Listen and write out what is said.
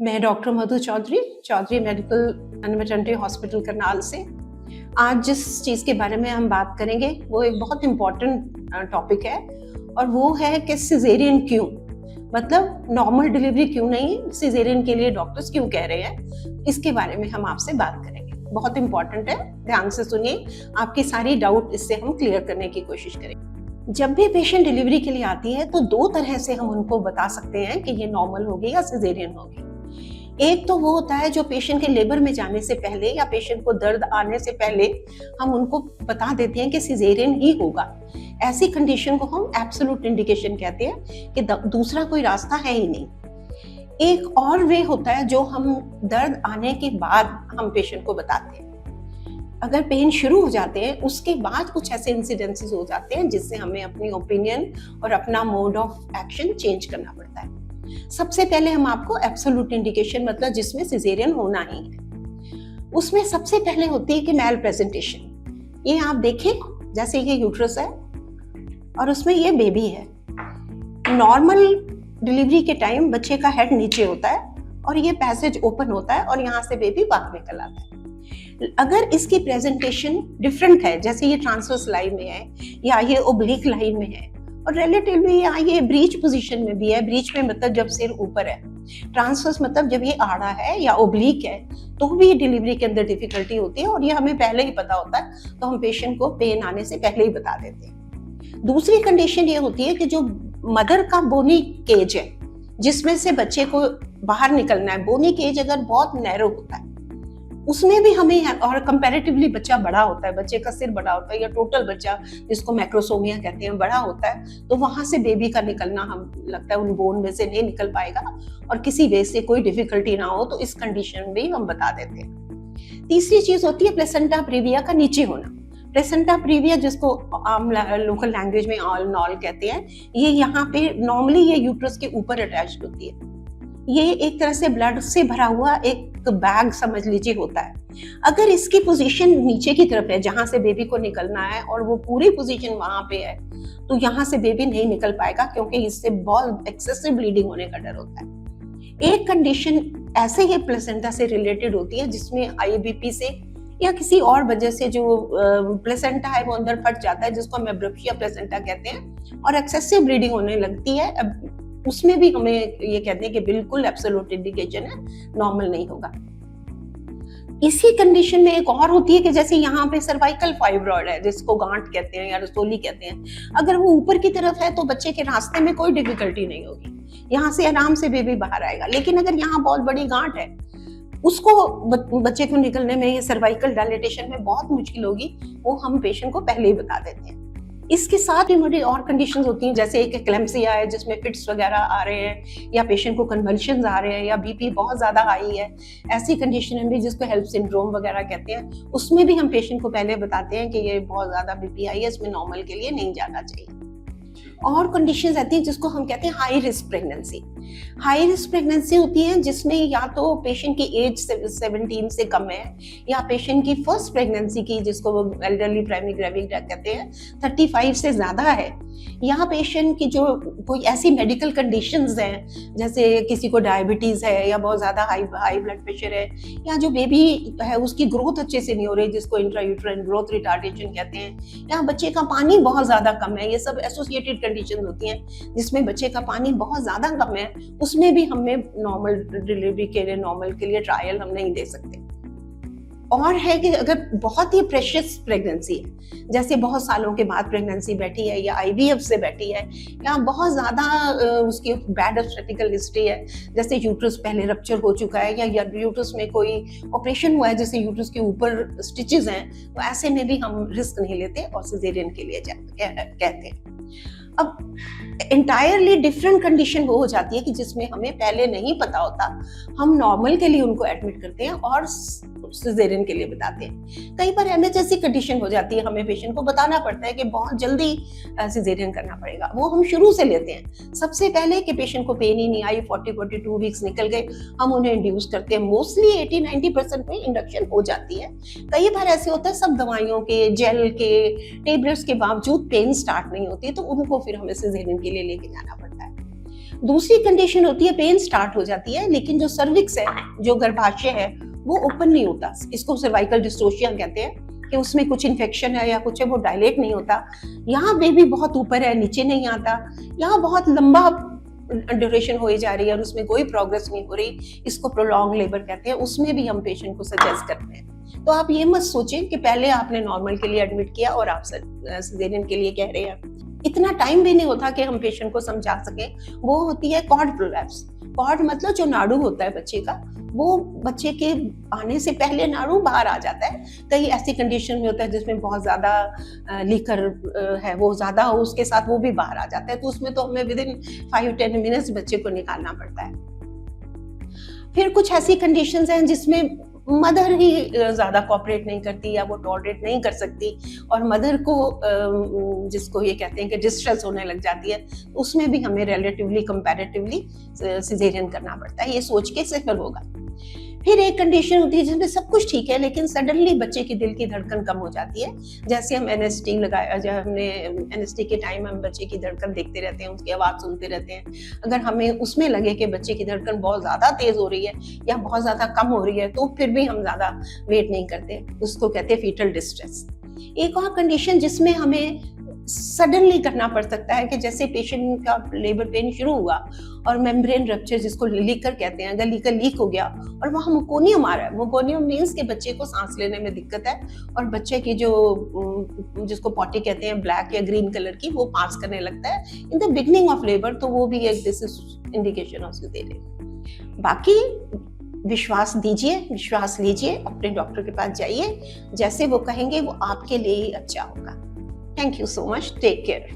मैं doctor Madhu Chaudhary, Chaudhary medical and maternity hospital Karnal से। आज जिस चीज़ के बारे में हम बात करेंगे वो एक बहुत इम्पॉर्टेंट टॉपिक है और वो है कि सिजेरियन क्यों, मतलब नॉर्मल डिलीवरी क्यों नहीं, सिजेरियन के लिए डॉक्टर्स क्यों कह रहे हैं, इसके बारे में हम आपसे बात करेंगे। बहुत इम्पॉर्टेंट है, ध्यान से सुनिए, आपकी सारी डाउट इससे हम क्लियर करने की कोशिश करेंगे। जब भी पेशेंट डिलीवरी के लिए आती है तो दो तरह से हम उनको बता सकते हैं कि ये नॉर्मल होगी या सिजेरियन होगी। एक तो वो होता है जो पेशेंट के लेबर में जाने से पहले या पेशेंट को दर्द आने से पहले हम उनको बता देते हैं कि सिजेरियन ही होगा। ऐसी कंडीशन को हम एब्सोल्यूट इंडिकेशन कहते हैं कि दूसरा कोई रास्ता है ही नहीं। एक और वे होता है जो हम दर्द आने के बाद हम पेशेंट को बताते हैं। अगर पेन शुरू हो जाते हैं उसके बाद कुछ ऐसे इंसिडेंसेस हो जाते हैं जिससे हमें अपनी ओपिनियन और अपना मोड ऑफ एक्शन चेंज करना पड़ता है। सबसे पहले हम आपको एब्सोल्यूट इंडिकेशन, मतलब जिसमें सिजेरियन होना ही है, उसमें सबसे पहले होती है कि मैल प्रेजेंटेशन। ये आप देखें, जैसे ये यूट्रस है और उसमें ये बेबी है। नॉर्मल डिलीवरी के टाइम बच्चे का हेड नीचे होता है और ये पैसेज ओपन होता है और यहाँ से बेबी बाहर निकल आता है। अगर इसकी प्रेजेंटेशन डिफरेंट है, जैसे ये ट्रांसवर्स लाइन में है या ये ओब्लिक लाइन में है और रिलेटिवली या ये ब्रीच पोजीशन में भी है, ब्रीच में मतलब जब सिर ऊपर है, ट्रांसवर्स मतलब जब ये आड़ा है या ओब्लिक है, तो भी डिलीवरी के अंदर डिफिकल्टी होती है और ये हमें पहले ही पता होता है, तो हम पेशेंट को पेन आने से पहले ही बता देते हैं। दूसरी कंडीशन ये होती है कि जो मदर का बोनी केज है जिसमें से बच्चे को बाहर निकलना है, बोनी केज अगर बहुत नैरो होता है उसमें भी हमें, और कंपैरेटिवली बच्चा बड़ा होता है, बच्चे का सिर बड़ा होता है या टोटल बच्चा जिसको मैक्रोसोमिया कहते हैं बड़ा होता है, तो वहां से बेबी का निकलना हम लगता है उन बोन में से नहीं निकल पाएगा और किसी वे से कोई डिफिकल्टी ना हो, तो इस कंडीशन में हम बता देते हैं। तीसरी चीज होती है प्लेसेंटा प्रीविया का नीचे होना। प्लेसेंटा प्रीविया, जिसको आम लोकल लैंग्वेज में ऑल नॉल कहते हैं, ये यहाँ पे नॉर्मली ये यूट्रस के ऊपर अटैच होती है। ये एक तरह से ब्लड से भरा हुआ एक बैग समझ लीजिए होता है। अगर इसकी पोजीशन नीचे की तरफ है जहां से बेबी को निकलना है और वो पूरी पोजीशन वहां पे है, तो यहाँ से बेबी नहीं निकल पाएगा क्योंकि इससे बहुत एक्सेसिव ब्लीडिंग होने का डर होता है। एक कंडीशन ऐसे ही प्लेसेंटा से रिलेटेड होती है जिसमें आईबीपी से या किसी और वजह से जो प्लेसेंटा है वो अंदर फट जाता है, जिसको हम एब्रप्शिया प्लेसेंटा कहते हैं, और एक्सेसिव ब्लीडिंग होने लगती है। उसमें भी हमें ये कहते हैं कि बिल्कुल एब्सोल्यूट इंडिकेशन है, नॉर्मल नहीं होगा। इसी कंडीशन में एक और होती है कि जैसे यहाँ पे सर्वाइकल फाइब्रॉइड है जिसको गांठ कहते हैं या रसोली कहते हैं, अगर वो ऊपर की तरफ है तो बच्चे के रास्ते में कोई डिफिकल्टी नहीं होगी, यहाँ से आराम से बेबी बाहर आएगा। लेकिन अगर यहाँ बहुत बड़ी गांठ है, उसको बच्चे को निकलने में, ये सर्वाइकल डायलेटेशन में बहुत मुश्किल होगी, वो हम पेशेंट को पहले ही बता देते हैं। इसके साथ भी मुझे और कंडीशंस होती हैं, जैसे एक एक्लेम्सिया है जिसमें फिट्स वगैरह आ रहे हैं या पेशेंट को कन्वल्शंस आ रहे हैं या बीपी बहुत ज्यादा हाई है, ऐसी कंडीशन में भी जिसको हेल्प सिंड्रोम वगैरह कहते हैं, उसमें भी हम पेशेंट को पहले बताते हैं कि ये बहुत ज्यादा बीपी हाई है, इसमें नॉर्मल के लिए नहीं जाना चाहिए। और कंडीशंस आती हैं जिसको हम कहते हैं high risk pregnancy. High risk pregnancy होती है जिसमें या तो पेशेंट की एज 17 से कम है या पेशेंट की फर्स्ट प्रेगनेंसी की, जिसको वो एल्डरली प्राइमरी ग्रेविड कहते हैं, 35 से ज्यादा है, या पेशेंट की जो कोई ऐसी मेडिकल कंडीशंस हैं जैसे किसी को डायबिटीज है या बहुत ज्यादा हाई ब्लड प्रेशर है, या जो बेबी है उसकी ग्रोथ अच्छे से नहीं हो रही जिसको इंट्रायूट्राइन ग्रोथ रिटार्डेशन कहते हैं, या बच्चे का पानी बहुत ज्यादा कम है, ये सब एसोसिएटेड कंडीशन होती हैं जिसमें बच्चे का पानी बहुत ज्यादा कम है, उसमें भी हमें नॉर्मल डिलीवरी के लिए, नॉर्मल के लिए ट्रायल हम नहीं दे सकते। और है कि अगर बहुत ही प्रेशियस प्रेगनेंसी है, जैसे बहुत सालों के बाद प्रेगनेंसी बैठी है या आईवीएफ से बैठी है या बहुत ज्यादा उसकी बैड ऑब्स्टेट्रिकल हिस्ट्री है, जैसे यूट्रस पहले रप्चर हो चुका है या यूट्रस में कोई ऑपरेशन हुआ है जैसे यूट्रस के ऊपर स्टिचेस हैं, तो ऐसे में भी हम रिस्क नहीं लेते और सिजेरियन के लिए कहते हैं। अब इंटायरली डिफरेंट कंडीशन वो हो जाती है कि जिसमें हमें पहले नहीं पता होता, हम नॉर्मल के लिए उनको एडमिट करते हैं और सिजेरियन के लिए बताते हैं। कई बार एमरजेंसी कंडीशन हो जाती है, हमें पेशेंट को बताना पड़ता है कि बहुत जल्दी सिजेरियन करना पड़ेगा, वो हम शुरू से लेते हैं। सबसे पहले कि पेशेंट को पेन ही नहीं आई, 40-42 वीक्स निकल गए, हम उन्हें इंड्यूस करते हैं। मोस्टली 80-90% में इंडक्शन हो जाती है। कई बार ऐसे होता है सब दवाइयों के, जेल के, टेबलेट्स के बावजूद पेन स्टार्ट नहीं होती है, तो उनको फिर हमें सिजेरियन के लिए लेके जाना पड़ता है। दूसरी कंडीशन होती है पेन स्टार्ट हो जाती है, लेकिन जो सर्विक्स है, जो गर्भाशय है, वो ओपन नहीं होता। इसको सर्वाइकल डिस्टोशिया कहते हैं कि उसमें कुछ इन्फेक्शन है या कुछ है, वो डायलेट नहीं होता। यहाँ बेबी बहुत ऊपर है, नीचे नहीं आता। यहाँ बहुत लंबा ड्यूरेशन हो जा रही है और उसमें कोई प्रोग्रेस नहीं हो रही, इसको प्रोलॉन्ग लेबर कहते हैं। उसमें भी हम पेशेंट को सजेस्ट करते हैं। तो आप ये मत सोचें कि पहले आपने नॉर्मल के लिए एडमिट किया और आप सिजेरियन के लिए कह रहे हैं। इतना टाइम भी नहीं होता कि हम पेशेंट को समझा सकें। वो होती है कॉर्ड प्रोलैप्स। कॉर्ड मतलब जो नाड़ू होता है बच्चे का, वो बच्चे के आने से पहले नाड़ू बाहर आ जाता है। कई ऐसी कंडीशन में होता है जिसमें बहुत ज्यादा लीकर है, वो ज्यादा हो, उसके साथ वो भी बाहर आ जाता है। तो उसमें तो हमें विदिन 5-10 मिनट्स बच्चे को निकालना पड़ता है। फिर कुछ ऐसी कंडीशंस हैं जिसमें मदर ही ज्यादा कोऑपरेट नहीं करती या वो टॉलरेट नहीं कर सकती और मदर को जिसको ये कहते हैं कि डिस्ट्रेस होने लग जाती है, उसमें भी हमें रिलेटिवली कंपैरेटिवली सिजेरियन करना पड़ता है। ये सोच के सिर्फ होगा। फिर एक कंडीशन होती है जिसमें सब कुछ ठीक है लेकिन सडनली बच्चे की दिल की धड़कन कम हो जाती है। जैसे हम एनएसटी लगाया, जब हमने एनएसटी के टाइम हम बच्चे की धड़कन देखते रहते हैं, उसकी आवाज़ सुनते रहते हैं। अगर हमें उसमें लगे कि बच्चे की धड़कन बहुत ज़्यादा तेज़ हो रही है या बहुत ज़्यादा कम हो रही है, तो फिर भी हम ज़्यादा वेट नहीं करते। उसको कहते हैं फीटल डिस्ट्रेस। एक और कंडीशन जिसमें हमें सडनली करना पड़ सकता है कि जैसे पेशेंट का लेबर पेन शुरू हुआ और मेम्ब्रेन रप्चर, जिसको लीकर कहते हैं, अगर लीकर लीक हो गया और वहाँ मुकोनियम आ रहा है। मुकोनियम मीन्स कि बच्चे को सांस लेने में दिक्कत है और बच्चे की जो जिसको पॉटी कहते हैं ब्लैक या ग्रीन कलर की, वो पास करने लगता है in the beginning of labour, तो वो भी एक this is indication of caesarean. बाकी विश्वास दीजिए, विश्वास लीजिए, अपने डॉक्टर के पास जाइए, जैसे वो कहेंगे वो आपके लिए ही अच्छा होगा। Thank you so much. Take care.